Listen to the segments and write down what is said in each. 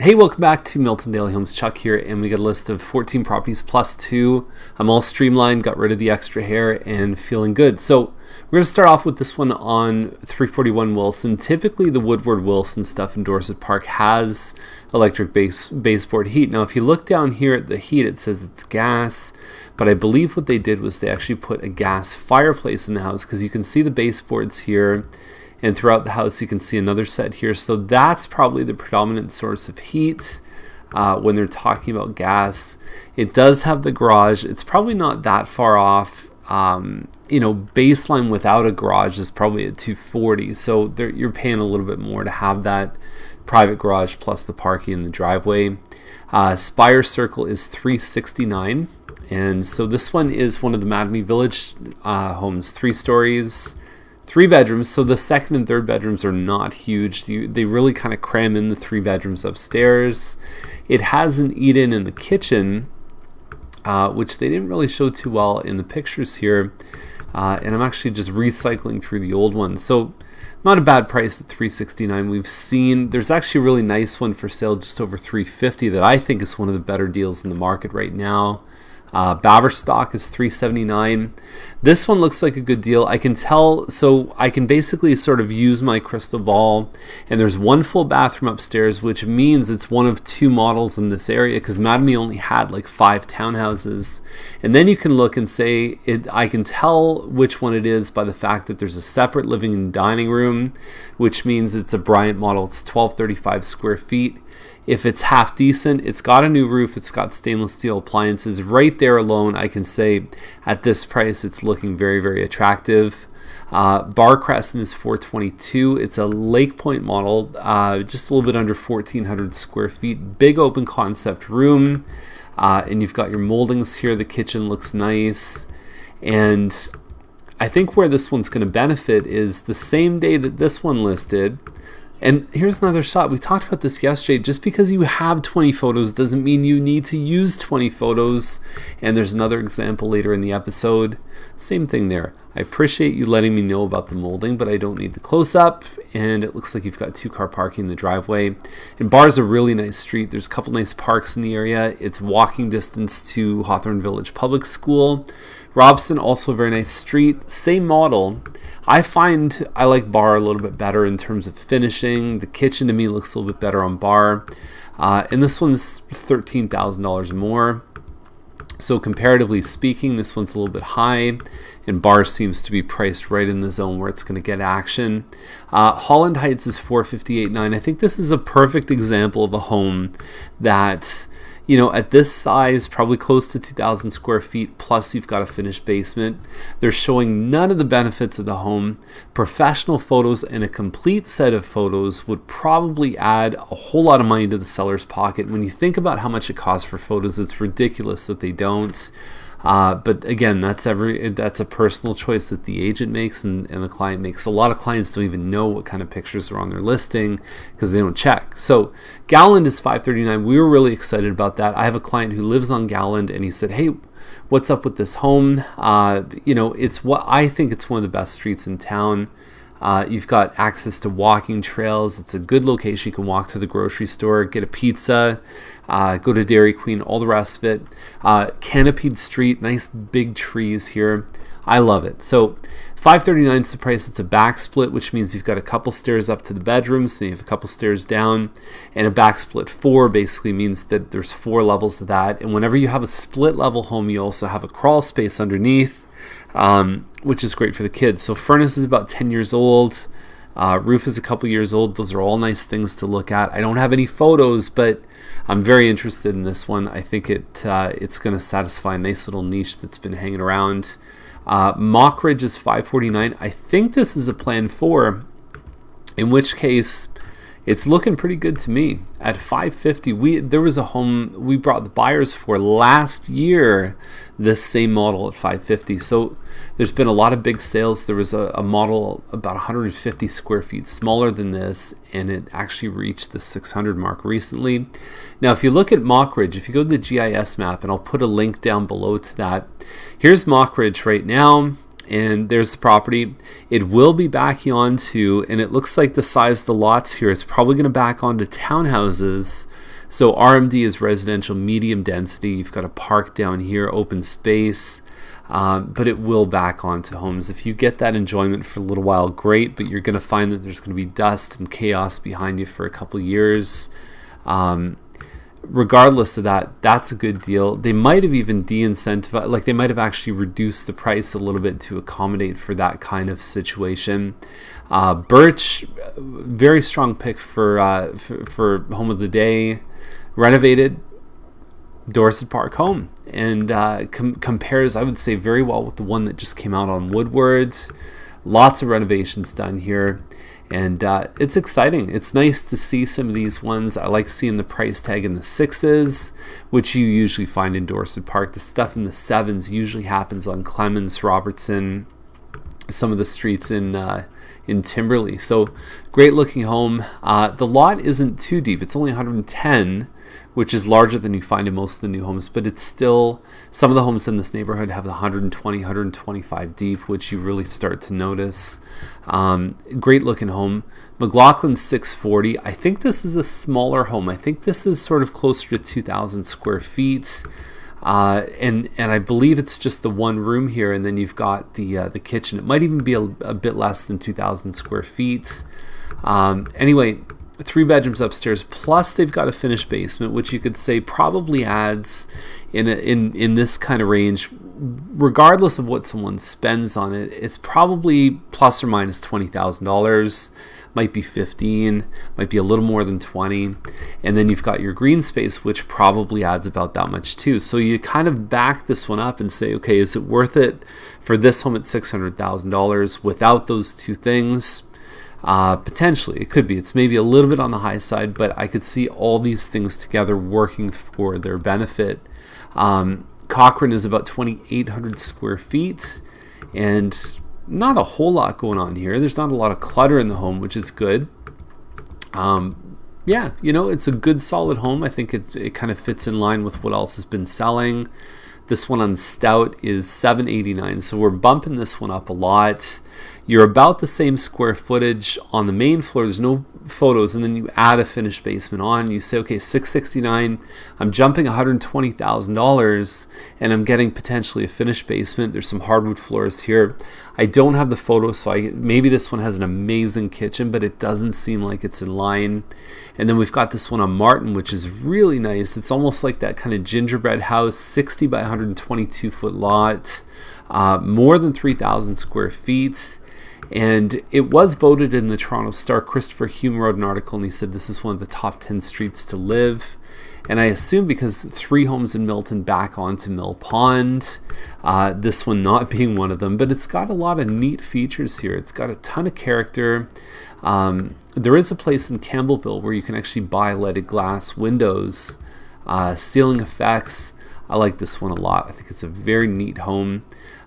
Hey, welcome back to Milton Daily Homes. Chuck here, and we got a list of 14 properties plus 2. I'm all streamlined, got rid of the extra hair, and feeling good. So we're going to start off with this one on 341 Wilson. Typically, the Woodward Wilson stuff in Dorset Park has electric baseboard heat. Now, if you look down here at the heat, it says it's gas, but I believe what they did was they actually put a gas fireplace in the house, because you can see the baseboards here. And throughout the house, you can see another set here. So that's probably the predominant source of heat when they're talking about gas. It does have the garage. It's probably not that far off. Baseline without a garage is probably at $240. So you're paying a little bit more to have that private garage plus the parking in the driveway. Spire Circle is $369. And so this one is one of the Madame Village homes, 3 stories. 3 bedrooms, so the second and third bedrooms are not huge. They really kind of cram in the 3 bedrooms upstairs. It has an eat-in in the kitchen, which they didn't really show too well in the pictures here. And I'm actually just recycling through the old ones. So not a bad price at $369. We've seen, there's actually a really nice one for sale just over $350 that I think is one of the better deals in the market right now. Baverstock is $379. This one looks like a good deal. I can tell, so I can basically sort of use my crystal ball, and there's 1 full bathroom upstairs, which means it's one of 2 models in this area, because Madame only had like 5 townhouses. And then you can look and say, I can tell which one it is by the fact that there's a separate living and dining room, which means it's a Bryant model. It's 1235 square feet. If it's half decent, it's got a new roof, it's got stainless steel appliances. Right there alone, I can say at this price, it's looking very, very attractive. Bar Crescent is $422. It's a Lake Point model, just a little bit under 1,400 square feet. Big open concept room. And you've got your moldings here. The kitchen looks nice. And I think where this one's going to benefit is the same day that this one listed. And here's another shot. We talked about this yesterday. Just because you have 20 photos doesn't mean you need to use 20 photos. And there's another example later in the episode. Same thing there. I appreciate you letting me know about the molding, but I don't need the close-up. And it looks like you've got 2-car parking in the driveway. And Bar's a really nice street. There's a couple nice parks in the area. It's walking distance to Hawthorne Village Public School. Robson, also a very nice street. Same model. I find I like Bar a little bit better in terms of finishing. The kitchen to me looks a little bit better on Bar. And this one's $13,000 more. So comparatively speaking, this one's a little bit high. And Bar seems to be priced right in the zone where it's going to get action. Holland Heights is $458.9. I think this is a perfect example of a home that, at this size, probably close to 2,000 square feet, plus you've got a finished basement. They're showing none of the benefits of the home. Professional photos and a complete set of photos would probably add a whole lot of money to the seller's pocket. When you think about how much it costs for photos, it's ridiculous that they don't. But again, that's a personal choice that the agent makes and the client makes. A lot of clients don't even know what kind of pictures are on their listing because they don't check. So Gowland is $539. We were really excited about that. I have a client who lives on Gowland, and he said, "Hey, what's up with this home?" It's what I think it's one of the best streets in town. You've got access to walking trails. It's a good location. You can walk to the grocery store, get a pizza, go to Dairy Queen, all the rest of it. Canopied street, nice big trees here. I love it. So $539 is the price. It's a back split, which means you've got a couple stairs up to the bedrooms, then you have a couple stairs down, and a back split 4 basically means that there's 4 levels of that. And whenever you have a split level home, you also have a crawl space underneath. Which is great for the kids. So furnace is about 10 years old. Roof is a couple years old. Those are all nice things to look at. I don't have any photos, but I'm very interested in this one. I think it's going to satisfy a nice little niche that's been hanging around. Mockridge is $549. I think this is a plan 4, in which case it's looking pretty good to me. At $550, there was a home we brought the buyers for last year, this same model at $550. So there's been a lot of big sales. There was a model about 150 square feet smaller than this, and it actually reached the 600 mark recently. Now, if you look at Mockridge, if you go to the GIS map, and I'll put a link down below to that, here's Mockridge right now. And there's the property. It will be backing onto, and it looks like the size of the lots here, it's probably going to back onto townhouses So RMD is residential medium density. You've got a park down here, open space, but it will back onto homes. If you get that enjoyment for a little while, great, but you're going to find that there's going to be dust and chaos behind you for a couple years. Regardless of that, that's a good deal. They might have even de-incentivized, like they might have actually reduced the price a little bit to accommodate for that kind of situation. Birch, very strong pick for home of the day. Renovated Dorset Park home, and compares, I would say, very well with the one that just came out on Woodward. Lots of renovations done here. And it's exciting. It's nice to see some of these ones. I like seeing the price tag in the 6s, which you usually find in Dorset Park. The stuff in the 7s usually happens on Clemens, Robertson, some of the streets in Timberley. So great looking home. The lot isn't too deep. It's only 110, which is larger than you find in most of the new homes, but it's still, some of the homes in this neighborhood have 120, 125 deep, which you really start to notice. Great looking home. McLaughlin 640. I think this is a smaller home. I think this is sort of closer to 2,000 square feet. And I believe it's just the one room here, and then you've got the kitchen. It might even be a bit less than 2,000 square feet. Anyway, 3 bedrooms upstairs, plus they've got a finished basement, which you could say probably adds in this kind of range, regardless of what someone spends on it. It's probably plus or minus $20,000. Might be 15, might be a little more than 20. And then you've got your green space, which probably adds about that much too. So you kind of back this one up and say, okay, is it worth it for this home at $600,000 without those two things? Potentially, it could be. It's maybe a little bit on the high side, but I could see all these things together working for their benefit. Cochrane is about 2,800 square feet, and not a whole lot going on here. There's not a lot of clutter in the home, which is good. Yeah, it's a good solid home. I think it kind of fits in line with what else has been selling. This one on Stout is $789, so we're bumping this one up a lot. You're about the same square footage on the main floor. There's no photos, and then you add a finished basement on. You say, okay, $669. I'm jumping $120,000, and I'm getting potentially a finished basement. There's some hardwood floors here. I don't have the photos, so maybe this one has an amazing kitchen, but it doesn't seem like it's in line. And then we've got this one on Martin, which is really nice. It's almost like that kind of gingerbread house, 60 by 122 foot lot, more than 3,000 square feet. And it was voted in the Toronto Star. Christopher Hume wrote an article, and he said this is one of the top 10 streets to live. And I assume because 3 homes in Milton back onto Mill Pond, this one not being one of them, but it's got a lot of neat features here. It's got a ton of character. There is a place in Campbellville where you can actually buy leaded glass windows, ceiling effects. I like this one a lot. I think it's a very neat home.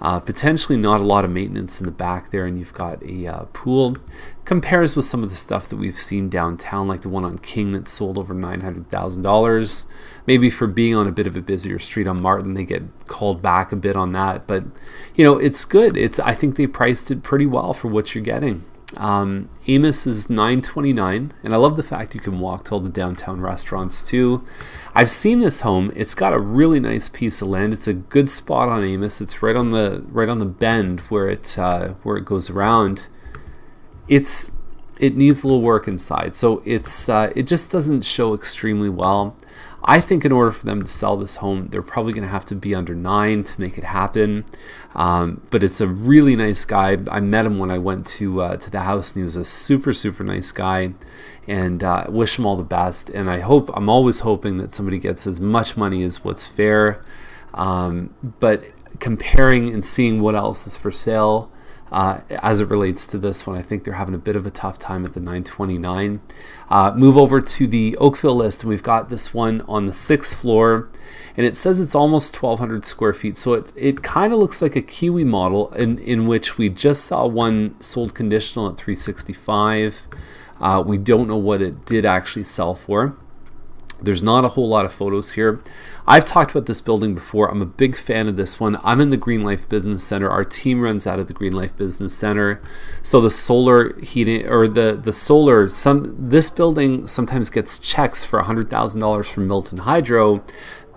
Potentially not a lot of maintenance in the back there, and you've got a pool. Compares with some of the stuff that we've seen downtown, like the one on King that sold over $900,000. Maybe for being on a bit of a busier street on Martin, they get called back a bit on that. But, it's good. I think they priced it pretty well for what you're getting. Amos is $929, and I love the fact you can walk to all the downtown restaurants too. I've seen this home. It's got a really nice piece of land. It's a good spot on Amos. It's right on the bend where it goes around. It needs a little work inside, so it just doesn't show extremely well. I think in order for them to sell this home, they're probably going to have to be under 9 to make it happen. But it's a really nice guy. I met him when I went to the house, and he was a super, super nice guy. And wish him all the best. And I'm always hoping that somebody gets as much money as what's fair. But comparing and seeing what else is for sale, as it relates to this one, I think they're having a bit of a tough time at the $929. Move over to the Oakville list, and we've got this one on the 6th floor, and it says it's almost 1,200 square feet. So it kind of looks like a Kiwi model in which we just saw one sold conditional at $365. We don't know what it did actually sell for. There's not a whole lot of photos here. I've talked about this building before. I'm a big fan of this one. I'm in the Green Life Business Center. Our team runs out of the Green Life Business Center. So the solar heating, or the solar, this building sometimes gets checks for $100,000 from Milton Hydro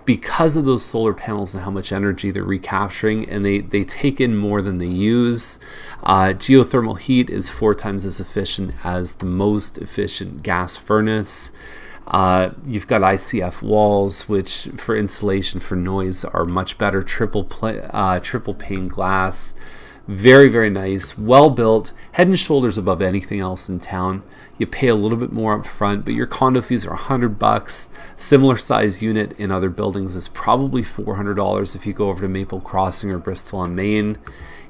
because of those solar panels and how much energy they're recapturing, and they take in more than they use. Geothermal heat is 4 times as efficient as the most efficient gas furnace. You've got ICF walls, which for insulation, for noise, are much better. Triple pane glass. Very, very nice. Well built. Head and shoulders above anything else in town. You pay a little bit more up front, but your condo fees are $100. Similar size unit in other buildings is probably $400 if you go over to Maple Crossing or Bristol on Main.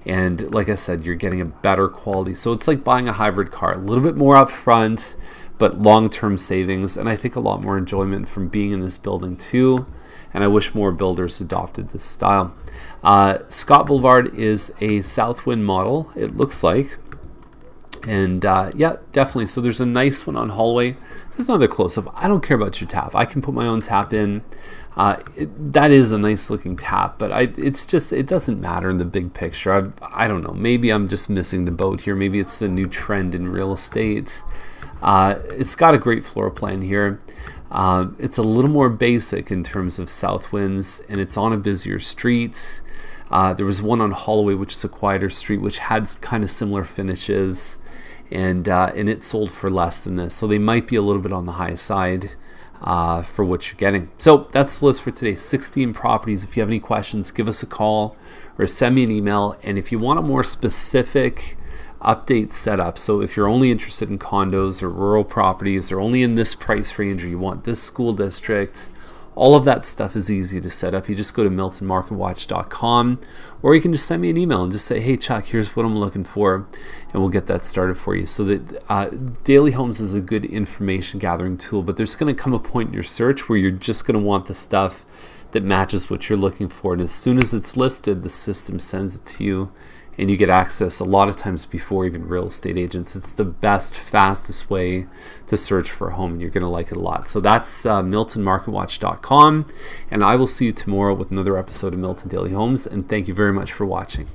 And like I said, you're getting a better quality. So it's like buying a hybrid car. A little bit more up front, but long-term savings, and I think a lot more enjoyment from being in this building too. And I wish more builders adopted this style. Scott Boulevard is a Southwind model, it looks like. And yeah, definitely. So there's a nice one on Hallway. There's another close-up. I don't care about your tap. I can put my own tap in. That is a nice looking tap, but it doesn't matter in the big picture. I don't know. Maybe I'm just missing the boat here. Maybe it's the new trend in real estate. It's got a great floor plan here. It's a little more basic in terms of Southwinds, and it's on a busier street. There was one on Holloway, which is a quieter street, which had kind of similar finishes, and it sold for less than this. So they might be a little bit on the high side for what you're getting. So that's the list for today. 16 properties. If you have any questions, give us a call or send me an email. And if you want a more specific update setup, so if you're only interested in condos or rural properties or only in this price range, or you want this school district, all of that stuff is easy to set up. You just go to miltonmarketwatch.com, or you can just send me an email and just say, hey Chuck, here's what I'm looking for, and we'll get that started for you. So that Daily Homes is a good information gathering tool, but there's going to come a point in your search where you're just going to want the stuff that matches what you're looking for, and as soon as it's listed, the system sends it to you, and you get access a lot of times before even real estate agents. It's the best, fastest way to search for a home, and you're going to like it a lot. So that's miltonmarketwatch.com, and I will see you tomorrow with another episode of Milton Daily Homes, and thank you very much for watching.